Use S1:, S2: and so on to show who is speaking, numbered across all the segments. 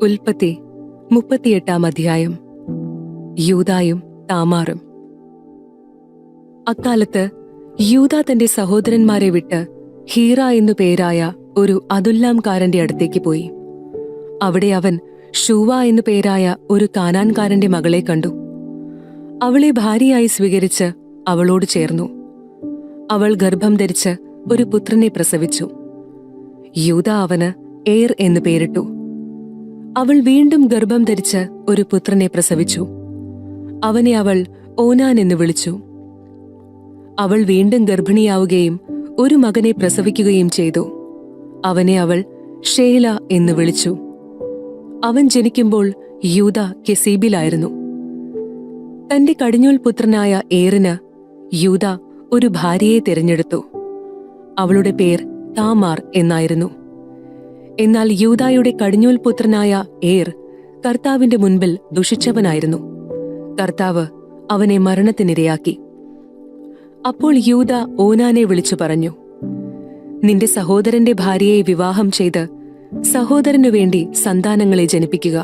S1: ഉൽപ്പത്തി 38 അധ്യായം. യൂദായും താമാറും. അക്കാലത്ത് യൂദാ തന്റെ സഹോദരന്മാരെ വിട്ട് ഹീറ എന്നു പേരായ ഒരു അദുല്ലാംകാരന്റെ അടുത്തേക്ക് പോയി. അവിടെ അവൻ ഷൂവ എന്നു പേരായ ഒരു കാനാൻകാരന്റെ മകളെ കണ്ടു. അവളെ ഭാര്യയായി സ്വീകരിച്ച് അവളോട് ചേർന്നു. അവൾ ഗർഭം ധരിച്ച് ഒരു പുത്രനെ പ്രസവിച്ചു. യൂദാ അവന് ഏർ എന്നു പേരിട്ടു. അവൾ വീണ്ടും ഗർഭം ധരിച്ച് ഒരു പുത്രനെ പ്രസവിച്ചു. അവനെ അവൾ ഓനാൻ എന്ന് വിളിച്ചു. അവൾ വീണ്ടും ഗർഭിണിയാവുകയും ഒരു മകനെ പ്രസവിക്കുകയും ചെയ്തു. അവനെ അവൾ ഷേല എന്ന് വിളിച്ചു. അവൻ ജനിക്കുമ്പോൾ യൂദാ കെസീബിലായിരുന്നു. തന്റെ കടിഞ്ഞൂൽ പുത്രനായ ഏറിന് യൂദാ ഒരു ഭാര്യയെ തിരഞ്ഞെടുത്തു. അവളുടെ പേർ താമാർ എന്നായിരുന്നു. എന്നാൽ യൂദായുടെ കടിഞ്ഞൂൽ പുത്രനായ ഏർ കർത്താവിന്റെ മുൻപിൽ ദുഷിച്ചവനായിരുന്നു. കർത്താവ് അവനെ മരണത്തിനിരയാക്കി. അപ്പോൾ യൂദാ ഓനാനെ വിളിച്ചു പറഞ്ഞു, നിന്റെ സഹോദരന്റെ ഭാര്യയെ വിവാഹം ചെയ്ത് സഹോദരനു വേണ്ടി സന്താനങ്ങളെ ജനിപ്പിക്കുക.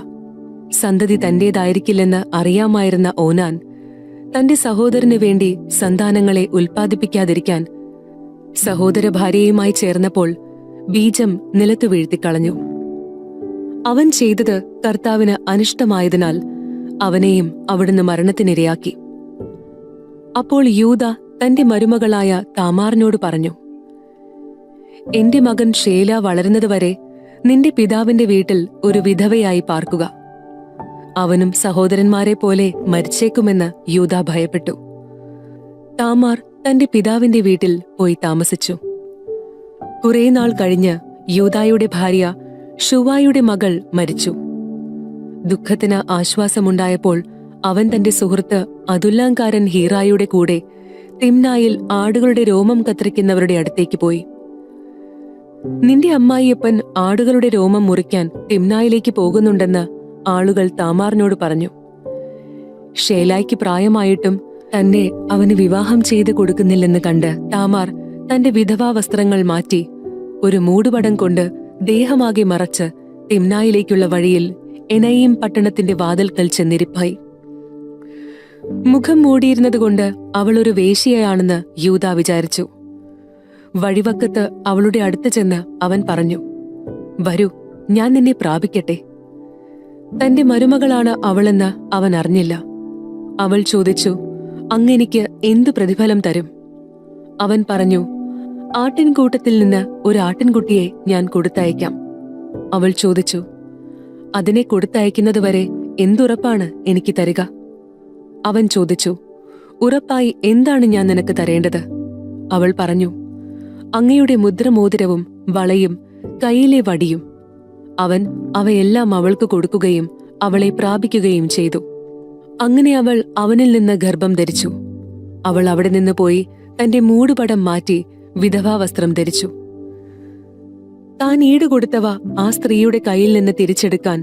S1: സന്തതി തന്റേതായിരിക്കില്ലെന്ന് അറിയാമായിരുന്ന ഓനാൻ തന്റെ സഹോദരനു വേണ്ടി സന്താനങ്ങളെ ഉൽപ്പാദിപ്പിക്കാതിരിക്കാൻ സഹോദര ഭാര്യയുമായി ചേർന്നപ്പോൾ ബീജം നിലത്തു വീഴ്ത്തിക്കളഞ്ഞു. അവൻ ചെയ്തത് കർത്താവിന് അനിഷ്ടമായതിനാൽ അവനെയും അവിടുന്ന് മരണത്തിനിരയാക്കി. അപ്പോൾ യൂദാ തന്റെ മരുമകളായ താമാറിനോട് പറഞ്ഞു, എന്റെ മകൻ ഷേല വളരുന്നതുവരെ നിന്റെ പിതാവിന്റെ വീട്ടിൽ ഒരു വിധവയായി പാർക്കുക. അവനും സഹോദരന്മാരെ പോലെ മരിച്ചേക്കുമെന്ന് യൂദാ ഭയപ്പെട്ടു. താമാർ തന്റെ പിതാവിന്റെ വീട്ടിൽ പോയി താമസിച്ചു. കുറേ നാൾ കഴിഞ്ഞ് യൂദായുടെ ഭാര്യ ഷുവായുടെ മകൾ മരിച്ചു. ദുഃഖത്തിന് ആശ്വാസമുണ്ടായപ്പോൾ അവൻ തന്റെ സുഹൃത്ത് അദുല്ലാംകാരൻ ഹീറായുടെ കൂടെ തിമ്നായിൽ ആടുകളുടെ രോമം കത്തിരിക്കുന്നവരുടെ അടുത്തേക്ക് പോയി. നിന്റെ അമ്മായിയപ്പൻ ആടുകളുടെ രോമം മുറിക്കാൻ തിമ്നായിലേക്ക് പോകുന്നുണ്ടെന്ന് ആളുകൾ താമാറിനോട് പറഞ്ഞു. ഷേലായ്ക്ക് പ്രായമായിട്ടും തന്നെ അവന് വിവാഹം ചെയ്ത് കൊടുക്കുന്നില്ലെന്ന് കണ്ട് താമാർ തന്റെ വിധവാ വസ്ത്രങ്ങൾ മാറ്റി ഒരു മൂടുപടം കൊണ്ട് ദേഹമാകെ മറച്ച് തിമ്നായിലേക്കുള്ള വഴിയിൽ എനയീം പട്ടണത്തിന്റെ വാതിൽക്കൽ ചെന്നിരിപ്പായി. മുഖം മൂടിയിരുന്നതുകൊണ്ട് അവൾ ഒരു വേശ്യയാണെന്ന് യൂദാ വിചാരിച്ചു. വഴിവക്കത്ത് അവളുടെ അടുത്ത് ചെന്ന് അവൻ പറഞ്ഞു, വരൂ, ഞാൻ നിന്നെ പ്രാപിക്കട്ടെ. തന്റെ മരുമകളാണ് അവളെന്ന് അവൻ അറിഞ്ഞില്ല. അവൾ ചോദിച്ചു, അങ്ങെനിക്ക് എന്തു പ്രതിഫലം തരും? അവൻ പറഞ്ഞു, ആട്ടിൻകൂട്ടത്തിൽ നിന്ന് ഒരു ആട്ടിൻകുട്ടിയെ ഞാൻ കൊടുത്തയക്കാം. അവൾ ചോദിച്ചു, അതിനെ കൊടുത്തയക്കുന്നതുവരെ എന്തുറപ്പാണ് എനിക്ക് തരിക? അവൻ ചോദിച്ചു, ഉറപ്പായി എന്താണ് ഞാൻ നിനക്ക് തരേണ്ടത്? അവൾ പറഞ്ഞു, അങ്ങയുടെ മുദ്രമോതിരവും വളയും കയ്യിലെ വടിയും. അവൻ അവയെല്ലാം അവൾക്ക് കൊടുക്കുകയും അവളെ പ്രാപിക്കുകയും ചെയ്തു. അങ്ങനെ അവൾ അവനിൽ നിന്ന് ഗർഭം ധരിച്ചു. അവൾ അവിടെ നിന്ന് പോയി തന്റെ മൂടുപടം മാറ്റി വിധവാവസ്ത്രം ധരിച്ചു. താൻ ഈടുകൊടുത്തവ ആ സ്ത്രീയുടെ കയ്യിൽ നിന്ന് തിരിച്ചെടുക്കാൻ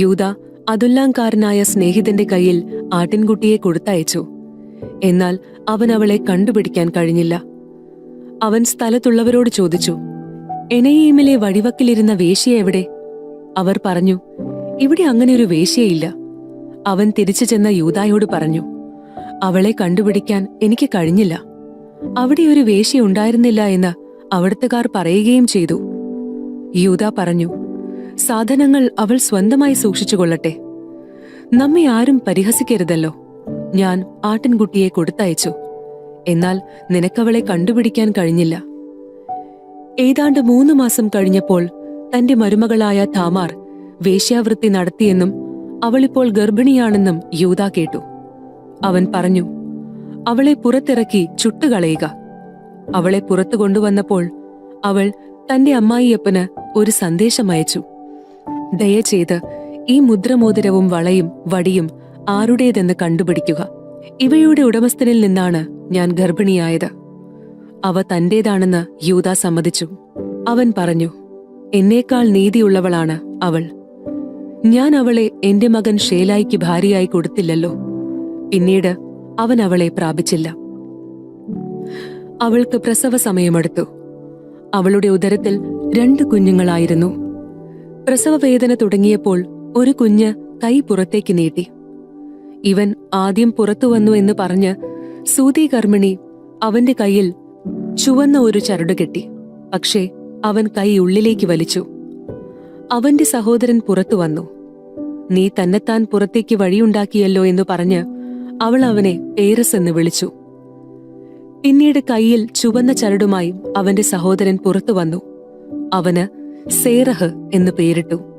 S1: യൂദാ അദുല്ലാംകാരനായ സ്നേഹിതന്റെ കയ്യിൽ ആട്ടിൻകുട്ടിയെ കൊടുത്തയച്ചു. എന്നാൽ അവൻ അവളെ കണ്ടുപിടിക്കാൻ കഴിഞ്ഞില്ല. അവൻ സ്ഥലത്തുള്ളവരോട് ചോദിച്ചു, എനയീമിലെ വഴിവക്കിലിരുന്ന വേശ്യ എവിടെ? അവർ പറഞ്ഞു, ഇവിടെ അങ്ങനെ ഒരു വേശ്യയില്ല. അവൻ തിരിച്ചു ചെന്ന യൂദായോട് പറഞ്ഞു, അവളെ കണ്ടുപിടിക്കാൻ എനിക്ക് കഴിഞ്ഞില്ല. അവിടെ ഒരു വേശ്യ ഉണ്ടായിരുന്നില്ല എന്ന് അവിടുത്തുകാർ പറയുകയും ചെയ്തു. യൂദാ പറഞ്ഞു, സാധനങ്ങൾ അവൾ സ്വന്തമായി സൂക്ഷിച്ചുകൊള്ളട്ടെ. നമ്മെ ആരും പരിഹസിക്കരുതല്ലോ. ഞാൻ ആട്ടിൻകുട്ടിയെ കൊടുത്തയച്ചു, എന്നാൽ നിനക്കവളെ കണ്ടുപിടിക്കാൻ കഴിഞ്ഞില്ല. ഏതാണ്ട് 3 മാസം കഴിഞ്ഞപ്പോൾ തന്റെ മരുമകളായ താമാർ വേശ്യാവൃത്തി നടത്തിയെന്നും അവളിപ്പോൾ ഗർഭിണിയാണെന്നും യൂദാ കേട്ടു. അവൻ പറഞ്ഞു, അവളെ പുറത്തിറക്കി ചുട്ടുകളയുക. അവളെ പുറത്തു കൊണ്ടുവന്നപ്പോൾ അവൾ തന്റെ അമ്മായിയപ്പന് ഒരു സന്ദേശം അയച്ചു, ദയചെയ്ത് ഈ മുദ്രമോതിരവും വളയും വടിയും ആരുടേതെന്ന് കണ്ടുപിടിക്കുക. ഇവയുടെ ഉടമസ്ഥനിൽ നിന്നാണ് ഞാൻ ഗർഭിണിയായത്. അവ തന്റേതാണെന്ന് യൂദാ സമ്മതിച്ചു. അവൻ പറഞ്ഞു, എന്നേക്കാൾ നീതിയുള്ളവളാണ് അവൾ. ഞാൻ അവളെ എന്റെ മകൻ ഷേലായ്ക്ക് ഭാര്യയായി കൊടുത്തില്ലല്ലോ. പിന്നീട് അവൻ അവളെ പ്രാപിച്ചില്ല. അവൾക്ക് പ്രസവ സമയമെടുത്തു. അവളുടെ ഉദരത്തിൽ 2 കുഞ്ഞുങ്ങളായിരുന്നു. പ്രസവവേദന തുടങ്ങിയപ്പോൾ ഒരു കുഞ്ഞ് കൈ പുറത്തേക്ക് നീട്ടി. ഇവൻ ആദ്യം പുറത്തു വന്നു എന്ന് പറഞ്ഞ് സൂതികർമ്മിണി അവന്റെ കയ്യിൽ ചുവന്ന ഒരു ചരട് കെട്ടി. പക്ഷേ അവൻ കൈ ഉള്ളിലേക്ക് വലിച്ചു. അവന്റെ സഹോദരൻ പുറത്തു വന്നു. നീ തന്നെത്താൻ പുറത്തേക്ക് വഴിയുണ്ടാക്കിയല്ലോ എന്ന് പറഞ്ഞ് അവൾ അവനെ പേരസ് എന്ന് വിളിച്ചു. പിന്നീട് കൈയിൽ ചുവന്ന ചരടുമായി അവന്റെ സഹോദരൻ പുറത്തു വന്നു. അവന് സേറഹ് എന്ന് പേരിട്ടു.